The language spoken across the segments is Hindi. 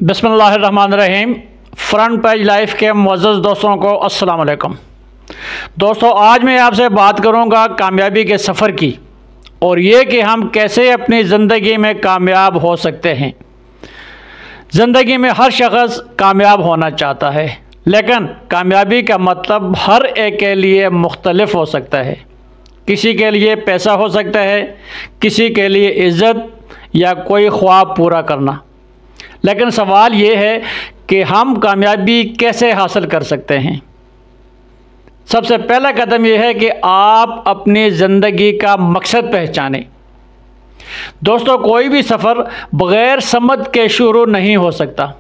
बिस्मिल्लाहिर्रहमानिर्रहीम। फ्रंट पेज लाइफ के मुअज़्ज़ज़ दोस्तों को अस्सलाम वालेकुम। दोस्तों, आज मैं आपसे बात करूंगा कामयाबी के सफ़र की और ये कि हम कैसे अपनी ज़िंदगी में कामयाब हो सकते हैं। ज़िंदगी में हर शख्स कामयाब होना चाहता है, लेकिन कामयाबी का मतलब हर एक के लिए मुख्तलिफ हो सकता है। किसी के लिए पैसा हो सकता है, किसी के लिए इज़्ज़त या कोई ख्वाब पूरा करना। लेकिन सवाल ये है कि हम कामयाबी कैसे हासिल कर सकते हैं। सबसे पहला कदम यह है कि आप अपनी ज़िंदगी का मकसद पहचानें। दोस्तों, कोई भी सफ़र बग़ैर समझ के शुरू नहीं हो सकता।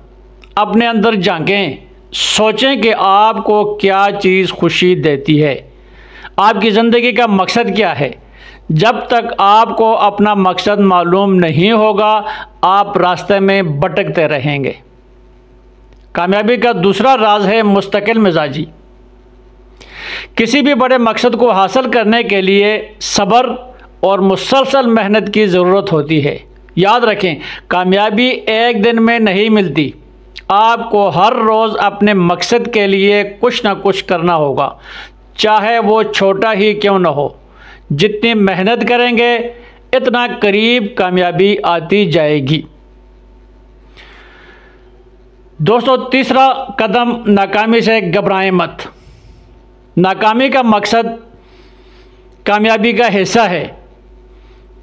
अपने अंदर झांकें, सोचें कि आपको क्या चीज़ खुशी देती है, आपकी ज़िंदगी का मकसद क्या है। जब तक आपको अपना मकसद मालूम नहीं होगा, आप रास्ते में भटकते रहेंगे। कामयाबी का दूसरा राज है मुस्तकिल मिजाजी। किसी भी बड़े मकसद को हासिल करने के लिए सब्र और मुसलसल मेहनत की ज़रूरत होती है। याद रखें, कामयाबी एक दिन में नहीं मिलती। आपको हर रोज़ अपने मकसद के लिए कुछ ना कुछ करना होगा, चाहे वो छोटा ही क्यों न हो। जितनी मेहनत करेंगे, इतना करीब कामयाबी आती जाएगी। दोस्तों, तीसरा कदम, नाकामी से घबराएं मत। नाकामी का मकसद कामयाबी का हिस्सा है।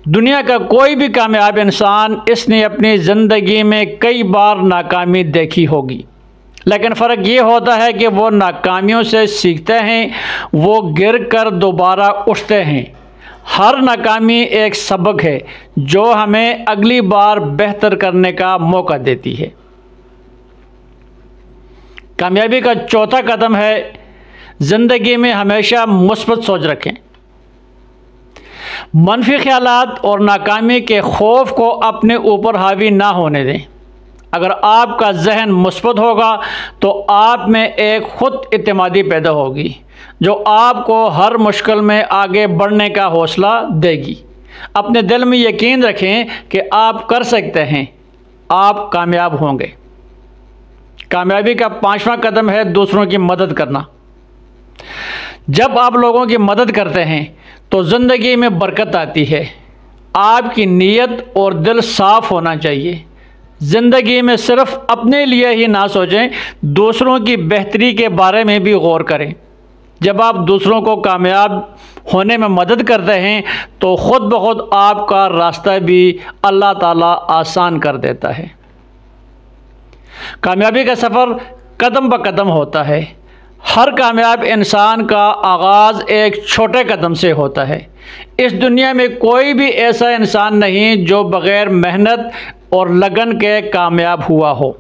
दुनिया का कोई भी कामयाब इंसान इसने अपनी ज़िंदगी में कई बार नाकामी देखी होगी, लेकिन फ़र्क ये होता है कि वो नाकामियों से सीखते हैं, वो गिर कर दोबारा उठते हैं। हर नाकामी एक सबक है जो हमें अगली बार बेहतर करने का मौका देती है। कामयाबी का चौथा कदम है, ज़िंदगी में हमेशा मुस्बत सोच रखें। मनफी ख्यालात और नाकामी के खौफ को अपने ऊपर हावी ना होने दें। अगर आपका जहन मुस्बत होगा तो आप में एक खुद इत्मीनादी पैदा होगी, जो आपको हर मुश्किल में आगे बढ़ने का हौसला देगी। अपने दिल में यकीन रखें कि आप कर सकते हैं, आप कामयाब होंगे। कामयाबी का पांचवा कदम है दूसरों की मदद करना। जब आप लोगों की मदद करते हैं तो ज़िंदगी में बरकत आती है। आपकी नीयत और दिल साफ़ होना चाहिए। ज़िंदगी में सिर्फ अपने लिए ही ना सोचें, दूसरों की बेहतरी के बारे में भी गौर करें। जब आप दूसरों को कामयाब होने में मदद करते हैं तो ख़ुद ब खुद आपका रास्ता भी अल्लाह ताला आसान कर देता है। कामयाबी का सफ़र कदम ब कदम होता है। हर कामयाब इंसान का आगाज़ एक छोटे कदम से होता है। इस दुनिया में कोई भी ऐसा इंसान नहीं जो बग़ैर मेहनत और लगन के कामयाब हुआ हो।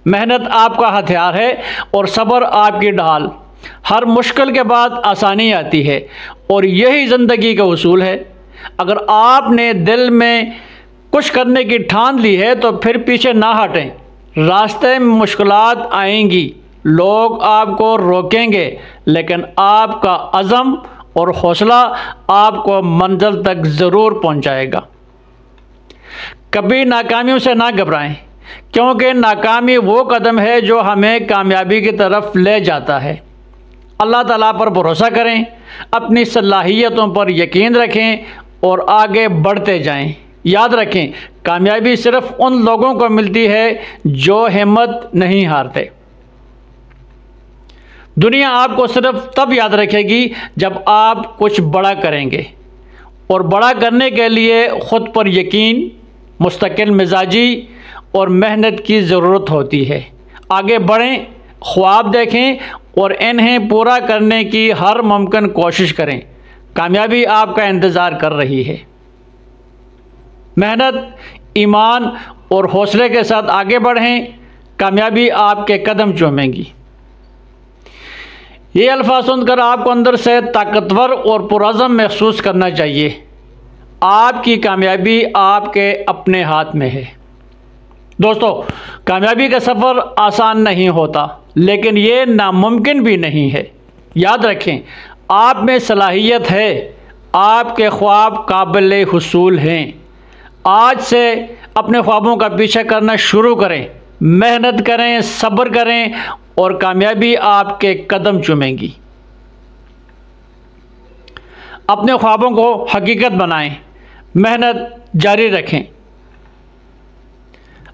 मेहनत आपका हथियार है और सब्र आपकी ढाल। हर मुश्किल के बाद आसानी आती है और यही ज़िंदगी का उसूल है। अगर आपने दिल में कुछ करने की ठान ली है तो फिर पीछे ना हटें। रास्ते में मुश्किलात आएंगी, लोग आपको रोकेंगे, लेकिन आपका अज़म और हौसला आपको मंजिल तक ज़रूर पहुंचाएगा। कभी नाकामियों से ना घबराएं, क्योंकि नाकामी वो कदम है जो हमें कामयाबी की तरफ ले जाता है। अल्लाह ताला पर भरोसा करें, अपनी सलाहियतों पर यकीन रखें और आगे बढ़ते जाएं। याद रखें, कामयाबी सिर्फ उन लोगों को मिलती है जो हिम्मत नहीं हारते। दुनिया आपको सिर्फ तब याद रखेगी जब आप कुछ बड़ा करेंगे, और बड़ा करने के लिए ख़ुद पर यकीन, मुस्तकिल मिजाजी और मेहनत की ज़रूरत होती है। आगे बढ़ें, ख्वाब देखें और इन्हें पूरा करने की हर मुमकिन कोशिश करें। कामयाबी आपका इंतज़ार कर रही है। मेहनत, ईमान और हौसले के साथ आगे बढ़ें, कामयाबी आपके कदम चूमेगी। ये अल्फाज सुनकर आपको अंदर से ताकतवर और पुरअज़म महसूस करना चाहिए। आपकी कामयाबी आपके अपने हाथ में है। दोस्तों, कामयाबी का सफ़र आसान नहीं होता, लेकिन ये नामुमकिन भी नहीं है। याद रखें, आप में सलाहियत है, आपके ख्वाब काबिल हुसूल हैं। आज से अपने ख्वाबों का पीछा करना शुरू करें, मेहनत करें, सब्र करें और कामयाबी आपके कदम चूमेगी। अपने ख्वाबों को हकीकत बनाएं, मेहनत जारी रखें।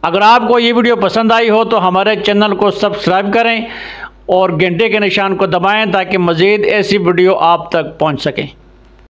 अगर आपको ये वीडियो पसंद आई हो तो हमारे चैनल को सब्सक्राइब करें और घंटे के निशान को दबाएं ताकि मज़ीद ऐसी वीडियो आप तक पहुंच सकें।